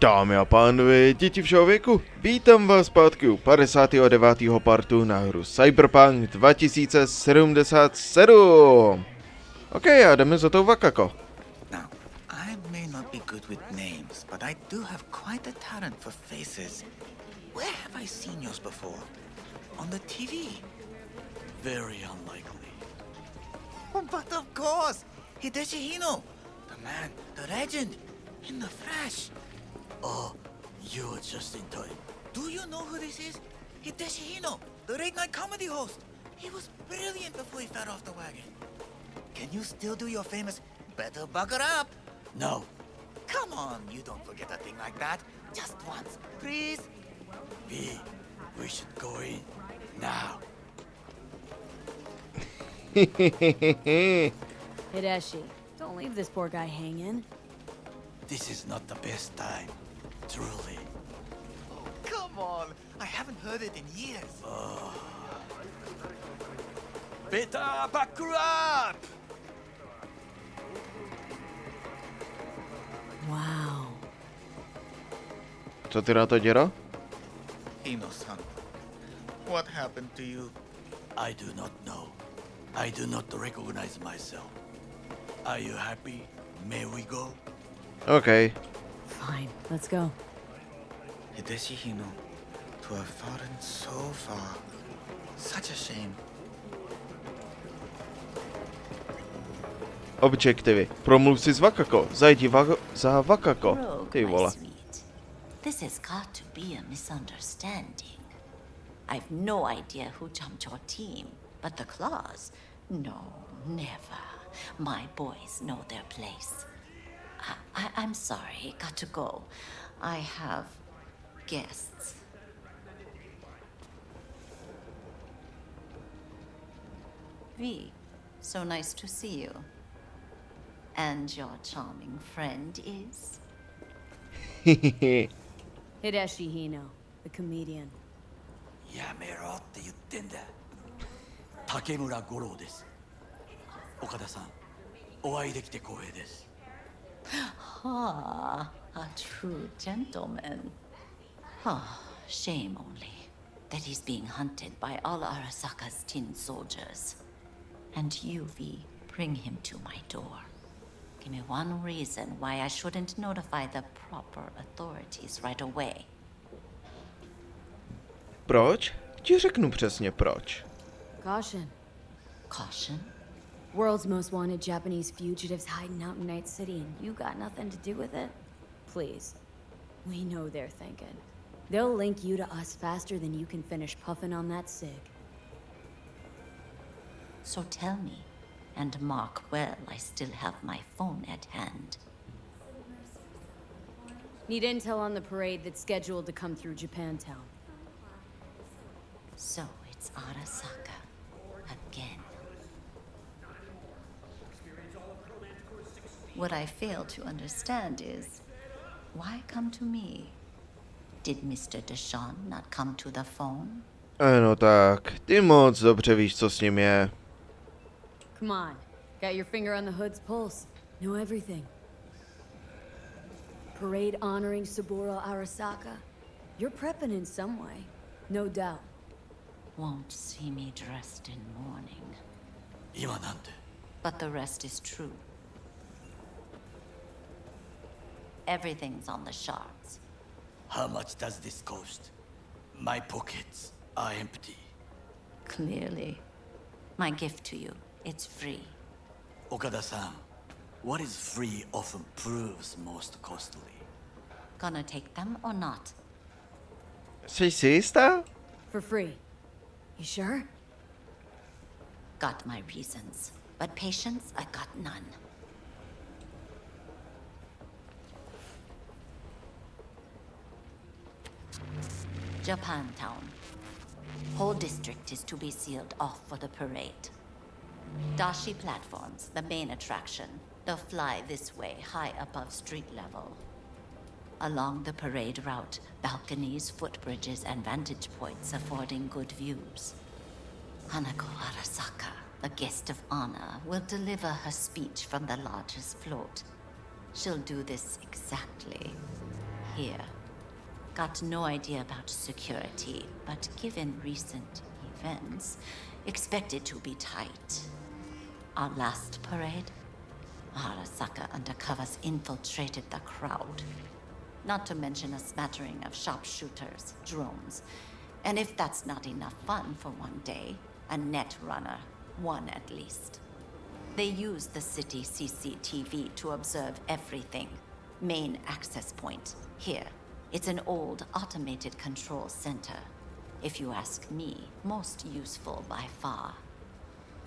Dámy a pánové, děti všeho věku, vítám vás zpátky u 59. partu na hru Cyberpunk 2077. OK, a jdeme za tou Vakako. Now, I may not be good with names, but I do have quite a talent for faces. Where have I seen yours before? On the TV? Very unlikely. Oh, but of course! Hideshi Hino! The man, the legend, in the flesh! Oh, you're just in time. Do you know who this is? Hideshi Hino, the late-night comedy host! He was brilliant before he fell off the wagon. Can you still do your famous "better buckle up"? No, Come on, you don't forget a thing like that. Just once, please. V, we should go in now. Hideshi, don't leave this poor guy hanging. This is not the best time, truly. Come on, I haven't heard it in years. Better buckle up! Wow. Co ty na to, děro? Hino-san, what happened to you? I do not know. I do not recognize myself. Are you happy? May we go? OK. Fine, let's go. Hideshi Hino, to have fallen so far. Such a shame. Objektivy. Promluv si s Vakako. Zajdi za Vakako. Ty Rogue, my vole. sweet. This has got to be a misunderstanding. I've no idea who jumped your team, but the claws? No, never. My boys know their place. I'm sorry, got to go. I have guests. V, so nice to see you. And your charming friend is? Hideshi Hino, the comedian. やめろって言ってんだ。竹村五郎です。岡田さん、お会いできて光栄です。Ah, a true gentleman. Ah, shame only that he's being hunted by all Arasaka's tin soldiers. And you, V, bring him to my door. Give me one reason why I shouldn't notify the proper authorities right away. Proč? Ti řeknu přesně proč. Caution. Caution? World's most wanted Japanese fugitives hiding out in Night City, and you got nothing to do with it? Please. We know they're thinking. They'll link you to us faster than you can finish puffing on that cig. So tell me, and mark well I still have my phone at hand. Need intel on the parade that's scheduled to come through Japantown. So it's Arasaka again. What I fail to understand is, why come to me? Did Mr. Deshawn not come to the phone? No tak, ty moc dobře víš, co s ním je. Come on. Got your finger on the hood's pulse. Know everything. Parade honoring Saburo Arasaka. You're prepping in some way. No doubt. Won't see me dressed in mourning. 今なんて But the rest is true. Everything's on the shards. How much does this cost? My pockets are empty. Clearly. My gift to you, it's free. Okada-san, what is free often proves most costly. Gonna take them or not? Jsi si jistá? For free. You sure? Got my reasons, but patience I got none. Japantown. Whole district is to be sealed off for the parade. Dashi platforms, the main attraction. They'll fly this way, high above street level. Along the parade route, balconies, footbridges, and vantage points affording good views. Hanako Arasaka, the guest of honor, will deliver her speech from the largest float. She'll do this exactly here. Got no idea about security, but given recent events, expected to be tight. Our last parade, Arasaka undercovers infiltrated the crowd. Not to mention a smattering of sharpshooters, drones, and if that's not enough fun for one day, a net runner, one at least. They use the city CCTV to observe everything. Main access point, here. It's an old automated control center. If you ask me, most useful by far.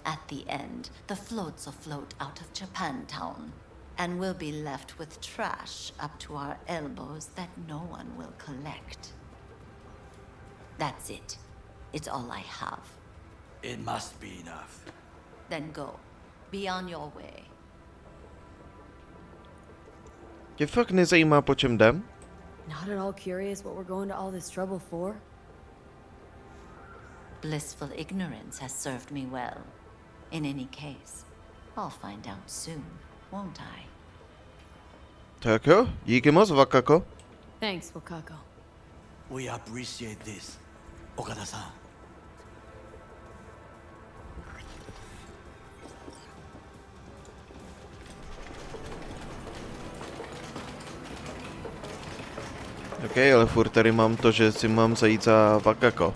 At the end, the floats afloat out of Japantown, and we'll be left with trash up to our elbows that no one will collect. That's it. It's all I have. It must be enough. Then go. Be on your way. Tě fakt nezajímá, po čem jdem? Not at all curious what we're going to all this trouble for? Blissful ignorance has served me well. In any case, I'll find out soon, won't I? Tak jo, díky moc, Wakako. Thanks, Wakako. We appreciate this, Okada-san. OK, ale furt tady mám to, že si mám zajít za Wakako.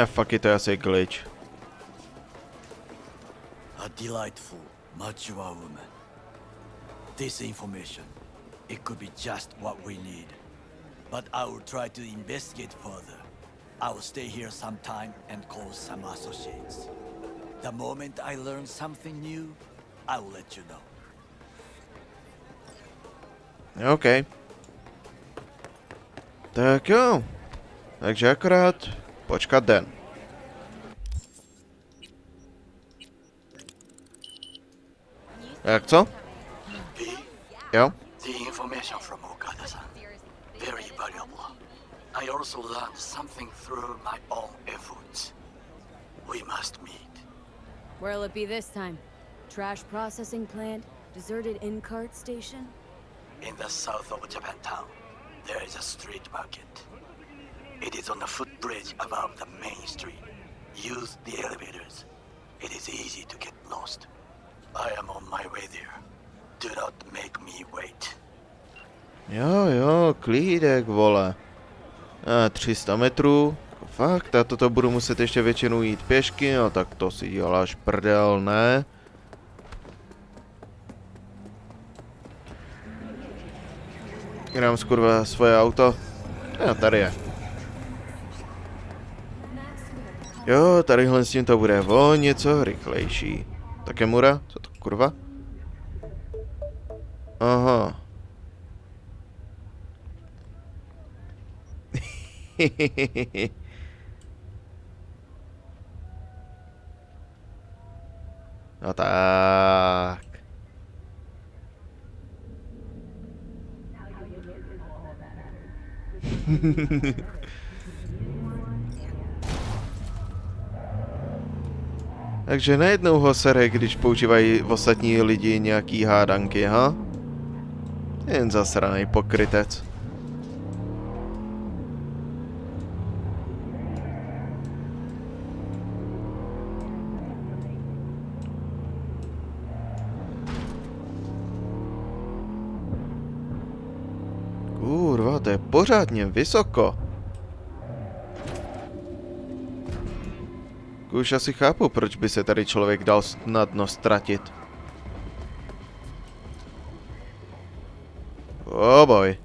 Fuck it, to je asi glitch. A delightful, mature woman. This information, it could be just what we need. But I will try to investigate further. I will stay here some time and call some associates. The moment I learn something new, I will let you know. OK. Tak jo. Takže akorát počkat den. Jak co? Jo? The information from Okada-san, very valuable. I also learned something through my own efforts. We must meet. Where'll it be this time? Trash processing plant? Deserted in-cart station? In the south of Japantown, there is a street market. It is on the footbridge above the main street. Use the elevators. It is easy to get lost. I am on my way there. Do not make me wait. Jo, klídek, vole. 300 metrů. Fakt, a toto budu muset ještě většinou jít pěšky, no tak to si děláš prdel, ne? Jdám skurva svoje auto. Jo, tady je. Jo, tadyhle s tím to bude o něco rychlejší. Tak je Mura? Co to kurva? Aha. No tak. Takže najednou ho sere, když používají ostatní lidi nějaký hádanky, ha? Jen zasranej pokrytec. Kurva, to je pořádně vysoko. Už asi chápu, proč by se tady člověk dal snadno ztratit. Oh boj.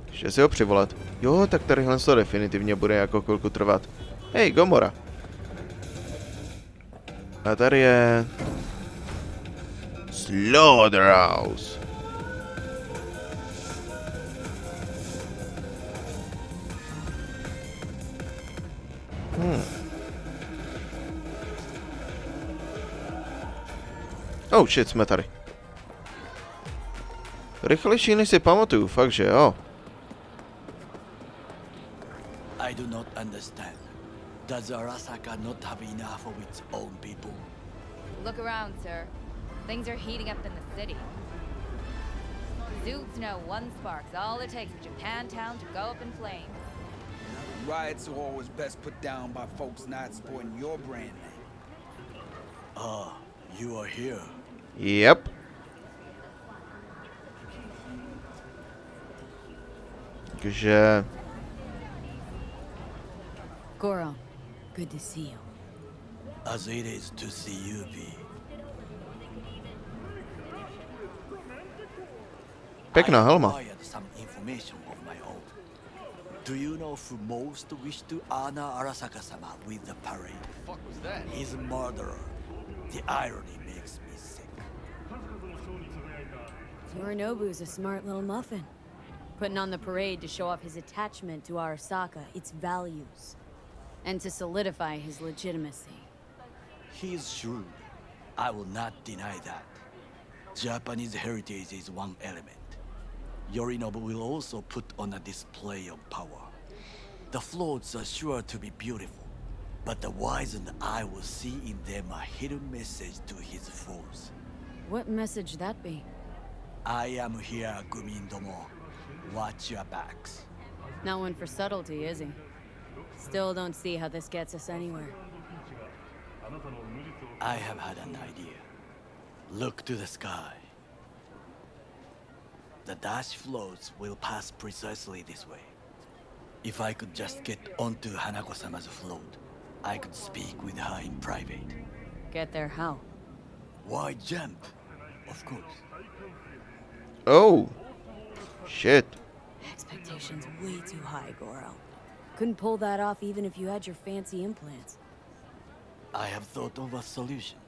Ještě si ho přivolat. Jo, tak tadyhle to definitivně bude jako chvilku trvat. Hej, Gomora. A tady je... Slaughterhouse. Oh shit, jsme tady. Rychlejší než si pamatuju, fakt že jo. I do not understand. Does Arasaka not have enough of its own people? Look around, sir. Things are heating up in the city. Suits know one spark's all it takes for Japantown to go up in flames. Riots are always best put down by folks not supporting your brand name. Ah, you are here. Yep. Takže... Goro, good to see you. As it is to see you, V. Pekná I helma. acquired some information of my own. Do you know who most wished to honor Arasaka-sama with the parade? Fuck was that? His murderer. The irony makes me sick. Yorinobu's a smart little muffin. Putting on the parade to show off his attachment to Arasaka, its values. And to solidify his legitimacy. He is shrewd. I will not deny that. Japanese heritage is one element. Yorinobu will also put on a display of power. The floats are sure to be beautiful, but the wizened eye will see in them a hidden message to his foes. What message that be? I am here, Gumindomo. Watch your backs. Not one for subtlety, is he? Still don't see how this gets us anywhere. I have had an idea. Look to the sky. The dash floats will pass precisely this way. If I could just get onto Hanako-sama's float, I could speak with her in private. Get there how? Why jump? Of course. Oh. Shit. Expectations way too high, Goro. Couldn't pull that off even if you had your fancy implants. I have thought of a solution.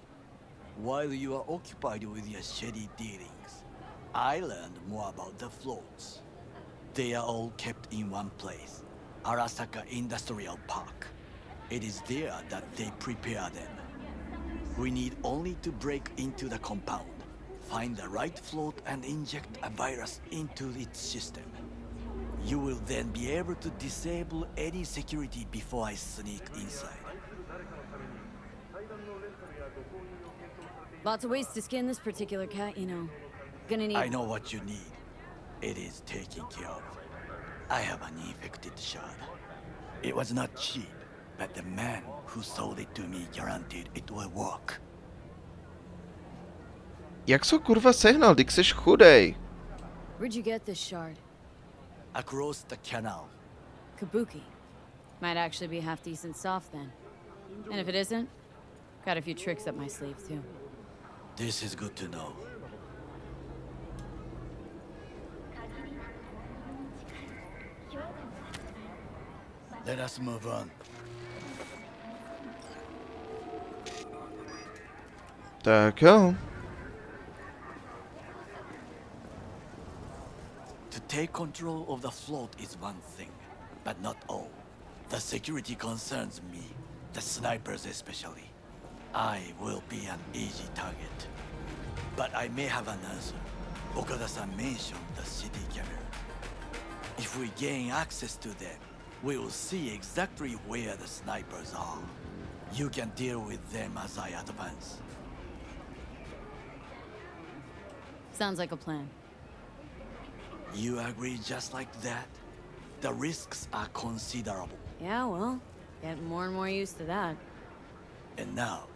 While you are occupied with your shady dealings, I learned more about the floats. They are all kept in one place, Arasaka Industrial Park. It is there that they prepare them. We need only to break into the compound, find the right float and inject a virus into its system. You will then be able to disable any security before I sneak inside. Lots of ways to skin this particular cat, you know. Gonna need... I know what you need. It is taken care of. I have an infected shard. It was not cheap, but the man who sold it to me guaranteed it will work. Jak jsi ho kurva sehnal, ty jsi chudej. Where'd you get this shard? Across the canal. Kabuki. Might actually be half decent soft then. And if it isn't, got a few tricks up my sleeve too. This is good to know. Let us move on. Tak jo. To take control of the float is one thing, but not all. The security concerns me, the snipers especially. I will be an easy target. But I may have an answer. Okada-san mentioned the city camera. If we gain access to them, we will see exactly where the snipers are. You can deal with them as I advance. Sounds like a plan. You agree just like that? The risks are considerable. Yeah, well, getting more and more used to that. And now,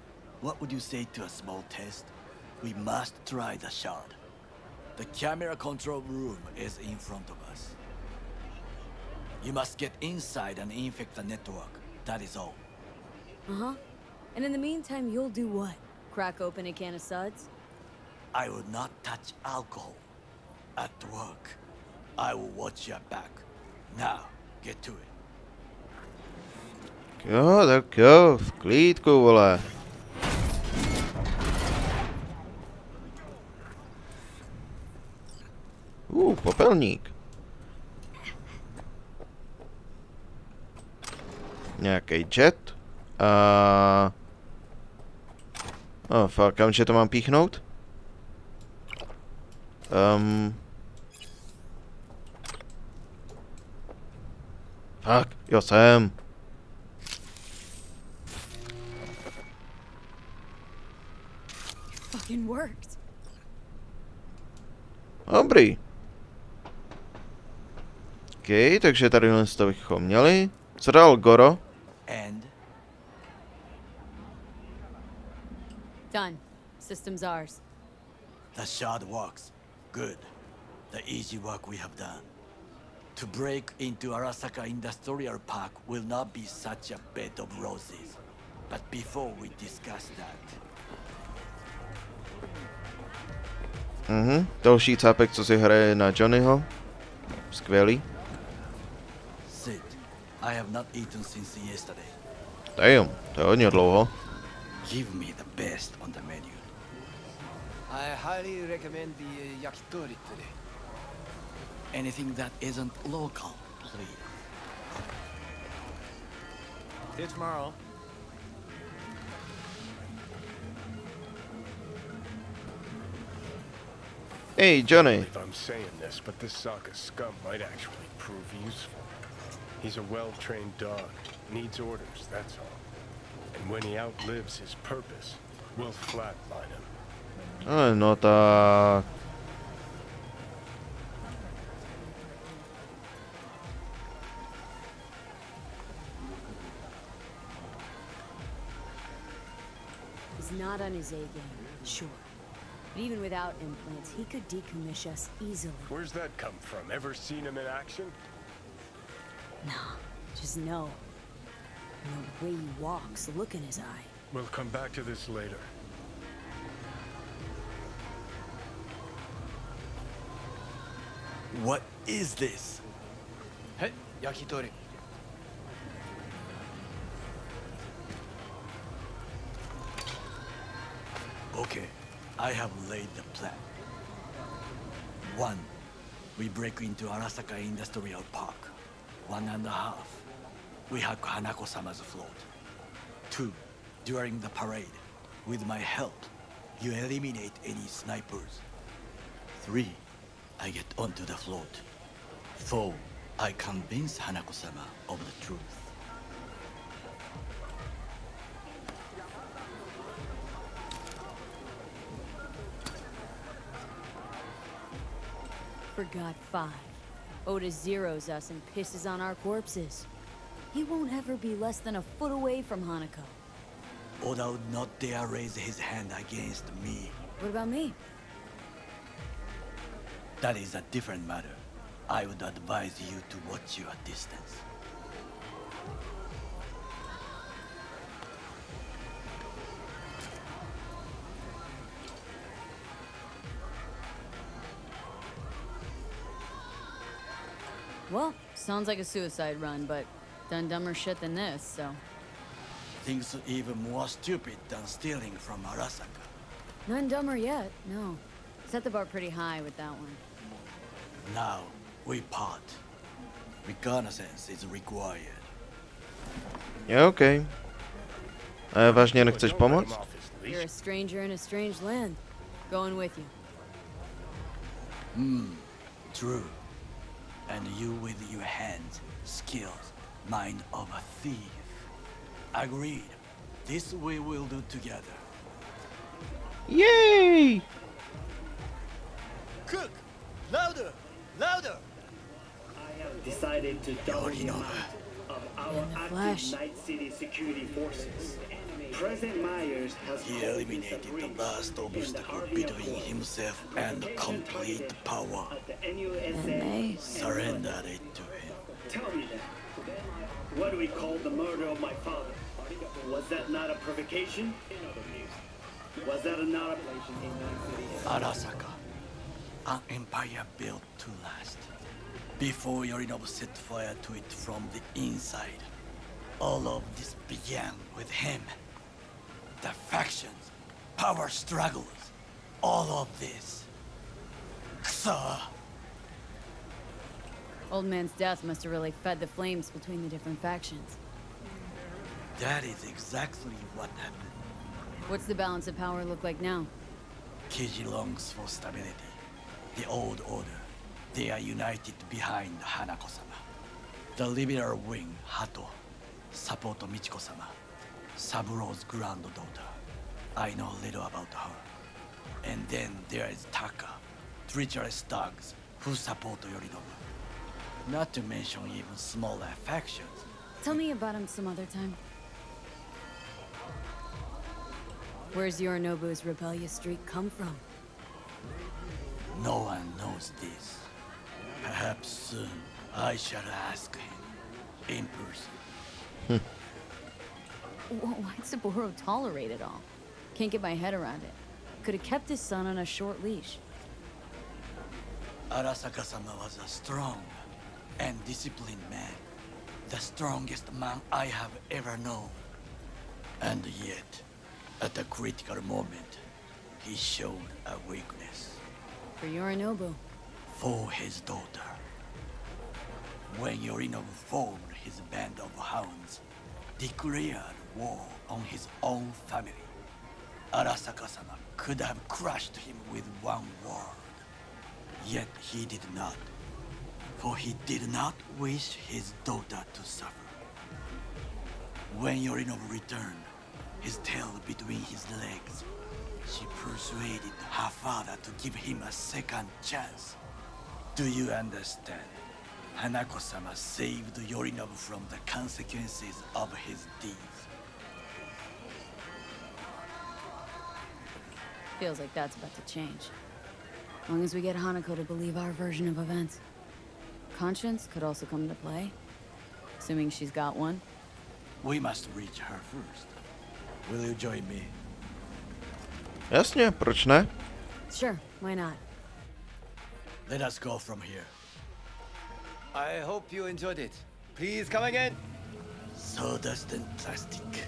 what would you say to a small test? We must try the shard. The camera control room is in front of us. You must get inside and infect the network. That is all. Uh-huh. And in the meantime, you'll do what? Crack open a can of suds? I will not touch alcohol. At work. I will watch your back. Now, get to it. Jo, tak jo, v klídku, vole. Popelník. Nějaký jet. Oh, fuck, kamže to mám píchnout? Fuck, jo jsem. Fucking worked. Dobrý. OK, takže tady to bychom měli. Co dál, Goro? And Done. System's ours. the shard works. Good. The easy work we have done. To break into Arasaka Industrial Park will not be such a bed of roses. But before we discuss that, Další cápek, co si hraje na Johnnyho. Skvělý. sit. I have not eaten since yesterday. Damn, to je hodně dlouho. Give me the best on the menu. I highly recommend the yakitori today. Anything that isn't local, please. See you tomorrow. Hey, Johnny. If I'm saying this, but this Sokka scum might actually prove useful. He's a well-trained dog. Needs orders, that's all. And when he outlives his purpose, we'll flatline him. No tak. He's not on his A game, sure. But even without implants, he could decommission us easily. Where's that come from? Ever seen him in action? Nah, just know. And the way he walks, the look in his eye. We'll come back to this later. What is this? Hey, yakitori. Okay, I have laid the plan. 1. We break into Arasaka Industrial Park. 1.5. We hack Hanako-sama's float. 2. During the parade, with my help, you eliminate any snipers. 3. I get onto the float. 4. I convince Hanako-sama of the truth. Forgot 5. Oda zeroes us and pisses on our corpses. He won't ever be less than a foot away from Hanako. Oda would not dare raise his hand against me. What about me? That is a different matter. I would advise you to watch your distance. Well, sounds like a suicide run, but done dumber shit than this, so. Things even more stupid than stealing from Arasaka. None dumber yet, no. Set the bar pretty high with that one. Now, we part. Reconnaissance is required. Je okej. Vážně nechceš Don't let him pomoct? off his You're a leash. stranger in a strange land. Going with you. True. And you with your hands, skills, mind of a thief. Agreed. This we will do together. Yay! Cook! Louder! Louder! I have decided to double the amount of our In the active flesh. Night City security forces. President Myers has He called this a eliminated the breach last in obstacle the army of between one. himself and complete power. At the And NUSA. they? Surrendered it to him. Tell me that. What do we call the murder of my father? Was that not a provocation? Was that not a... Arasaka, an empire built to last. Before Yorinobu set fire to it from the inside. All of this began with him. The factions, power struggles, all of this. Kusa! Old man's death must have really fed the flames between the different factions. That is exactly what happened. What's the balance of power look like now? Kiji longs for stability. The old order. They are united behind Hanako-sama. The liberal wing, Hato, support Michiko-sama, Saburo's granddaughter. I know little about her. And then there is Taka, treacherous thugs who support Yorinobu. Not to mention even smaller factions. Tell me about him some other time. Where's Yorinobu's rebellious streak come from? No one knows this. Perhaps soon I shall ask him in person. Why'd Saburo tolerate it all? Can't get my head around it. Could have kept his son on a short leash. Arasaka-sama was a strong and disciplined man. The strongest man I have ever known. And yet, at a critical moment, he showed a weakness. For Yorinobu. For his daughter. When Yorinobu formed his band of hounds, declared war on his own family, Arasaka-sama could have crushed him with one word. Yet he did not. For he did not wish his daughter to suffer. When Yorinobu returned, his tail between his legs, she persuaded her father to give him a second chance. Do you understand? Hanako-sama saved Yorinobu from the consequences of his deeds. Feels like that's about to change. As long as we get Hanako to believe our version of events. Conscience could also come into play. Assuming she's got one. We must reach her first. Will you join me? Jasně, proč ne? Sure, why not? Let us go from here. I hope you enjoyed it. Please come again. Sawdust and plastic.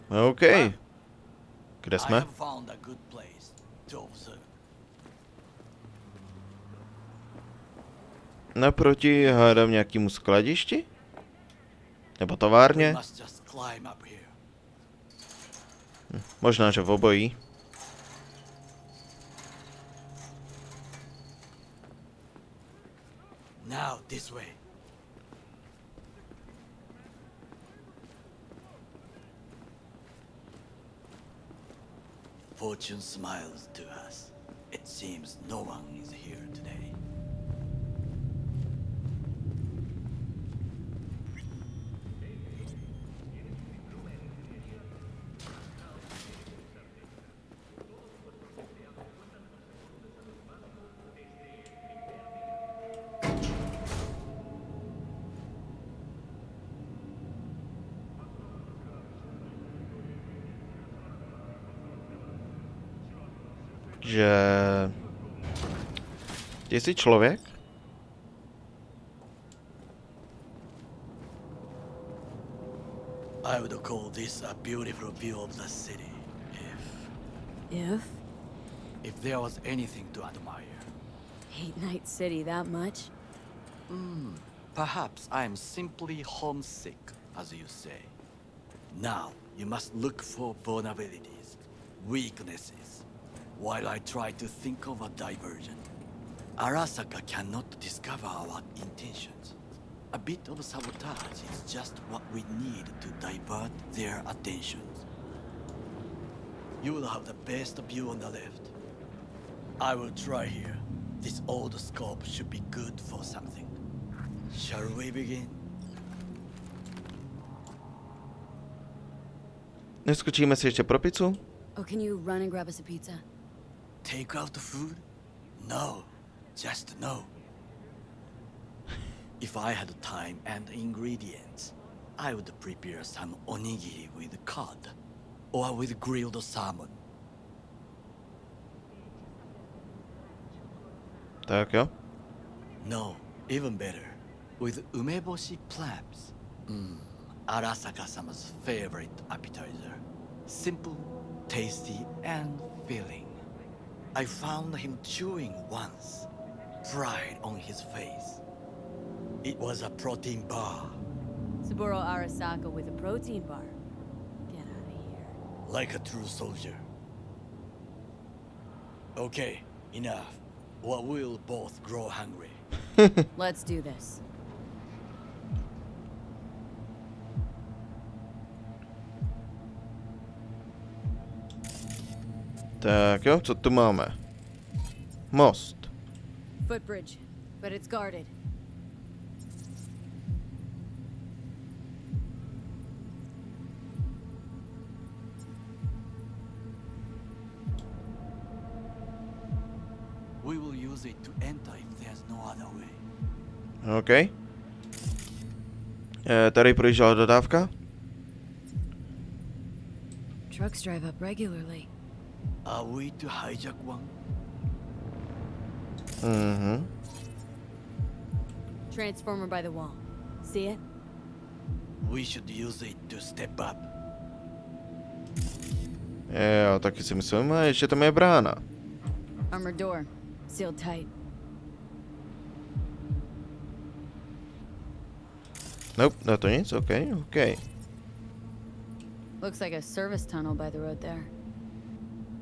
OK. Kde I jsme? have found a good place to observe. Naproti hádám nějakému skladišti? Nebo We továrně? must just climb up here. Možná, že v obojí. Now this way. Fortune smiles to us. It seems no one is here today. Že... Ty jsi člověk? I would call this a beautiful view of the city, If? if there was anything to admire. Hate Night City that much? Perhaps I am simply homesick, as you say. Now, you must look for vulnerabilities, weaknesses, while I try to think of a diversion. Arasaka cannot discover our intentions. A bit of sabotage is just what we need to divert their attentions. You will have the best view on the left. I will try here. This old scope should be good for something. Shall we begin? Neskočíme si ještě pro pizzu? Oh, can you run and grab us a pizza? Take out the food? No, just no. If I had time and ingredients, I would prepare some onigiri with cod, or with grilled salmon. Tak jo. No, even better, with umeboshi clams. Arasaka-sama's favorite appetizer. Simple, tasty, and filling. I found him chewing once, pride on his face. It was a protein bar, Saburo Arasaka with a protein bar. Get out of here. like a true soldier. Okay, enough, or we'll both grow hungry. Let's do this. Tak jo, co tu máme? Most. Footbridge, but it's guarded. We will use it to enter if there's no other way. OK. Tady projížděla dodávka. Trucks drive up regularly. Are we to hijack one? Mhm. Transformer by the wall. See it? We should use it to step up. Jo, taky si myslím, a ještě tam je brána. Armored door. Sealed tight. Nope, na to nic, OK, OK. Looks like a service tunnel by the road there.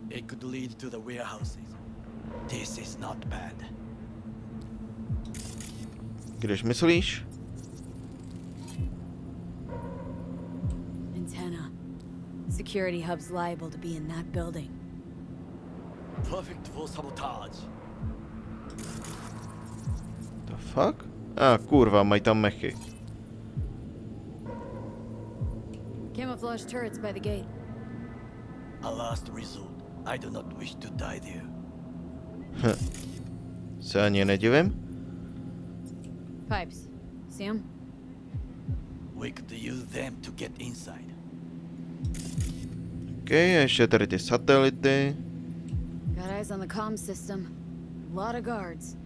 It could lead to the warehouses. This is not bad. Když myslíš? Antenna. Security hub's liable to be in that building. Perfect for sabotage. The fuck? Kurva, mají tam mechy. Camouflage turrets by the gate. A last resort. I do not wish to die there. Se ani nedivím. Pipes. See them? We could use them to get inside. OK, ještě tady ty satelity. Got eyes on the comm system. Lot of guards.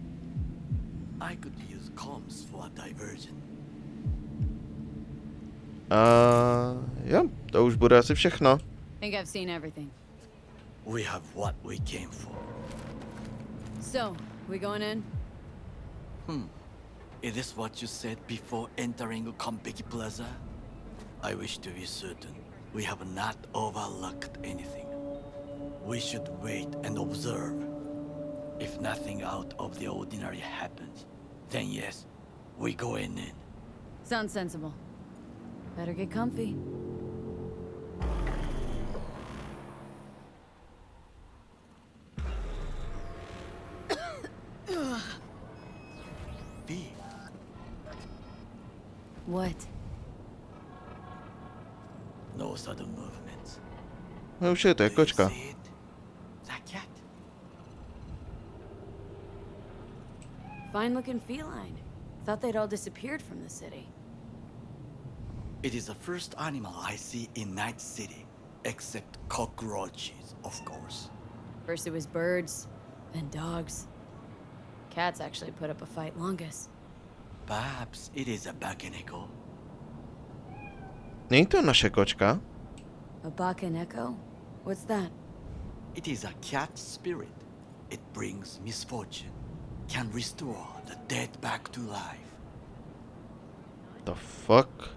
I could use comms for a diversion. Jo, to už bude asi všechno. Think I've seen everything. We have what we came for. So, we going in? Is this what you said before entering Konpeki Plaza? I wish to be certain we have not overlooked anything. We should wait and observe. If nothing out of the ordinary happens, then yes, we go in. Sounds sensible. Better get comfy. B. What? No sudden movements. No už je, to je Do you kočka. see it? The cat. Fine looking feline. Thought they'd all disappeared from the city. It is the first animal I see in Night City, except cockroaches, of course. First it was birds, then dogs. Cats actually put up a fight longest. Perhaps it is a bakeneko. Není to naše kočka? A bakaneko? What's that? It is a cat spirit. It brings misfortune, can restore the dead back to life. The fuck?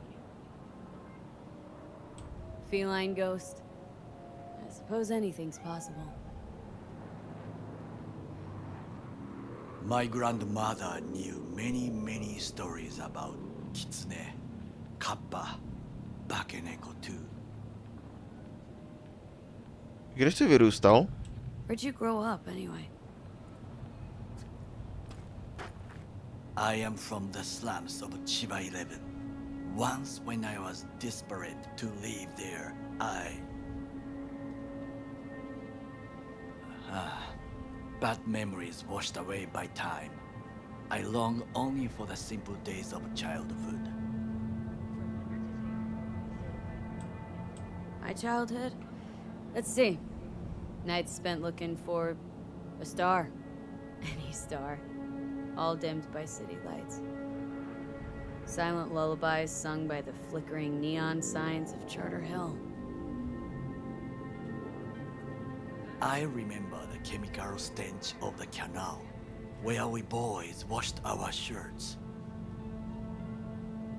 Feline ghost? I suppose anything's possible. My grandmother knew many stories about kitsune, kappa, bakeneko too. Kde jsi vyrůstal? Where'd you grow up, anyway? I am from the slums of Chiba 11. Once when I was desperate to live there, bad memories washed away by time. I long only for the simple days of childhood. My childhood? Let's see. Nights spent looking for a star. Any star. All dimmed by city lights. Silent lullabies sung by the flickering neon signs of Charter Hill. I remember the chemical stench of the canal, where we boys washed our shirts.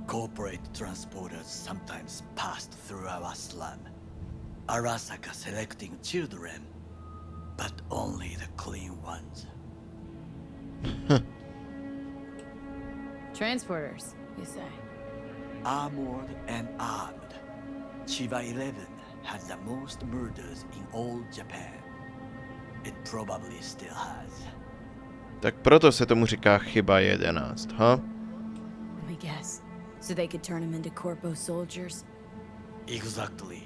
Corporate transporters sometimes passed through our slum, Arasaka selecting children, but only the clean ones. Transporters, you say? Armored and armed, Chiba 11 had the most murders in all Japan. It probably still has. Tak proto se tomu říká chyba 11, ha? Let me guess. So they could turn him into corpo soldiers? Exactly.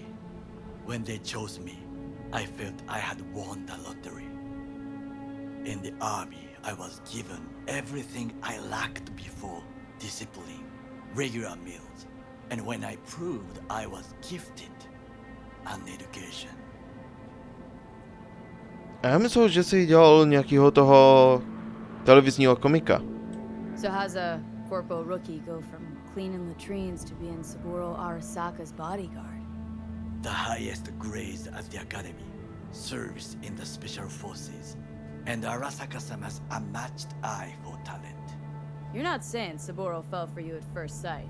When they chose me, I felt I had won the lottery. In the army, I was given everything I lacked before: discipline, regular meals, and when I proved I was gifted, an education. A já myslel, že jsi dělal nějakýho toho televizního komika. So how's a corpo rookie go from cleaning latrines to being Saburo Arasaka's bodyguard? The highest grades at the academy, service in the special forces, and Arasaka-sama's unmatched eye for talent. You're not saying Saburo fell for you at first sight.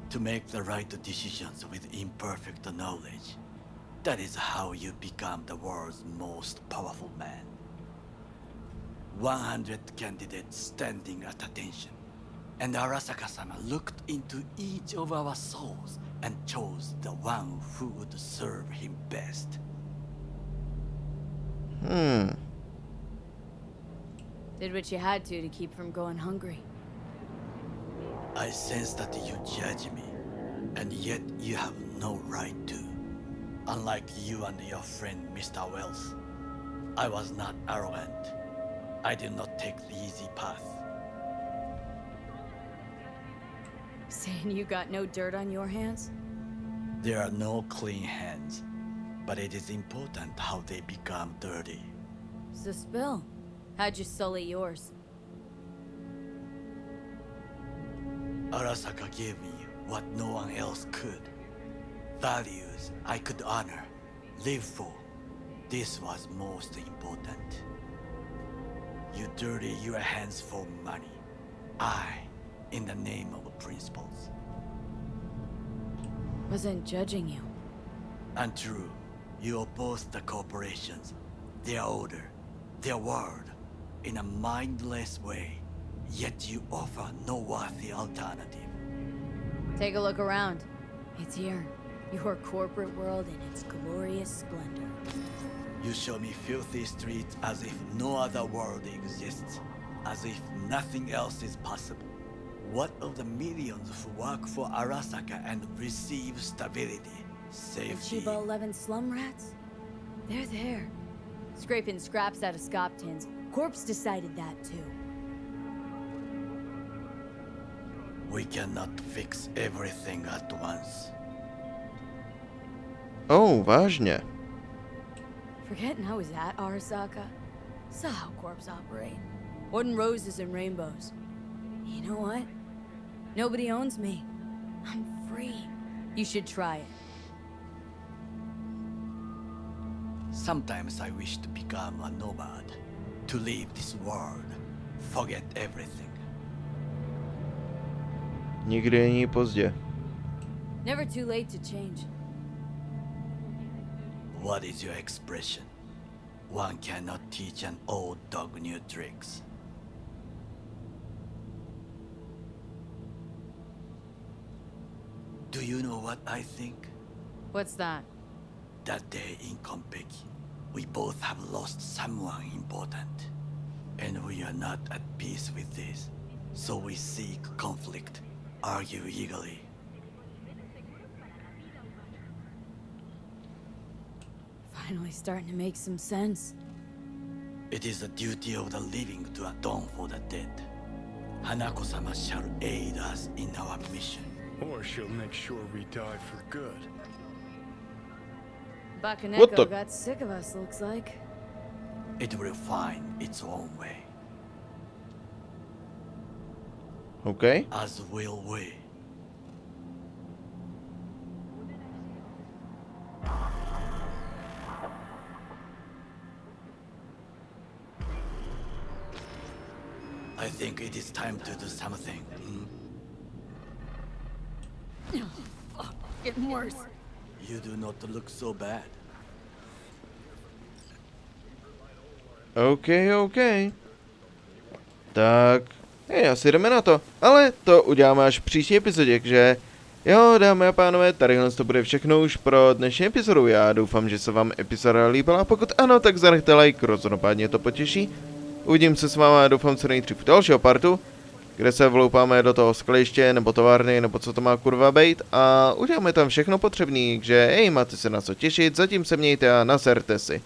To make the right decisions with imperfect knowledge, that is how you become the world's most powerful man. 100 candidates standing at attention, and Arasaka-sama looked into each of our souls and chose the one who would serve him best. Did what you had to keep from going hungry. I sense that you judge me, and yet you have no right to. Unlike you and your friend Mr. Wells, I was not arrogant. I did not take the easy path. Saying you got no dirt on your hands? There are no clean hands, but it is important how they become dirty. So spill. How'd you sully yours? Arasaka gave me what no one else could. Values I could honor, live for. This was most important. You dirty your hands for money. I, in the name of principles. Wasn't judging you. Untrue. You oppose the corporations, their order, their word, in a mindless way. Yet you offer no worthy alternative. Take a look around. It's here. Your corporate world in its glorious splendor. You show me filthy streets as if no other world exists, as if nothing else is possible. What of the millions who work for Arasaka and receive stability, The safety? Chiba 11 slum rats? They're there. Scraping scraps out of scop tins. Corpse decided that too. We cannot fix everything at once. Oh, vážně. Forgetting I was at Arasaka. Saw how corps operate. Wasn't roses and rainbows. You know what? Nobody owns me. I'm free. You should try it. Sometimes I wish to become a nomad, to leave this world, forget everything. Nikdy není pozdě. Never too late to change. What is your expression? One cannot teach an old dog new tricks. Do you know what I think? What's that? That day in Konpeki, we both have lost someone important. And we are not at peace with this. So we seek conflict, argue eagerly. Finally starting to make some sense. It is the duty of the living to atone for the dead. Hanako-sama shall aid us in our mission. Or she'll make sure we die for good. What the- Bakaneko got sick of us, looks like. It will find its own way, OK. as will we. I think it is time to do something. Getting worse. You do not look so bad. OK, OK. Tak, asi jdeme na to. Ale to uděláme až v příští epizodě, takže Jo, dámy a pánové, tadyhle to bude všechno už pro dnešní epizodu. Já doufám, že se vám epizoda líbila, pokud ano, tak zanechte like, rozhodně to potěší. Uvidím se s váma, doufám, co nejdřív v dalšího partu, kde se vloupáme do toho skladiště, nebo továrny, nebo co to má kurva bejt a uděláme tam všechno potřebné, takže hej, máte se na co těšit, zatím se mějte a naserte si.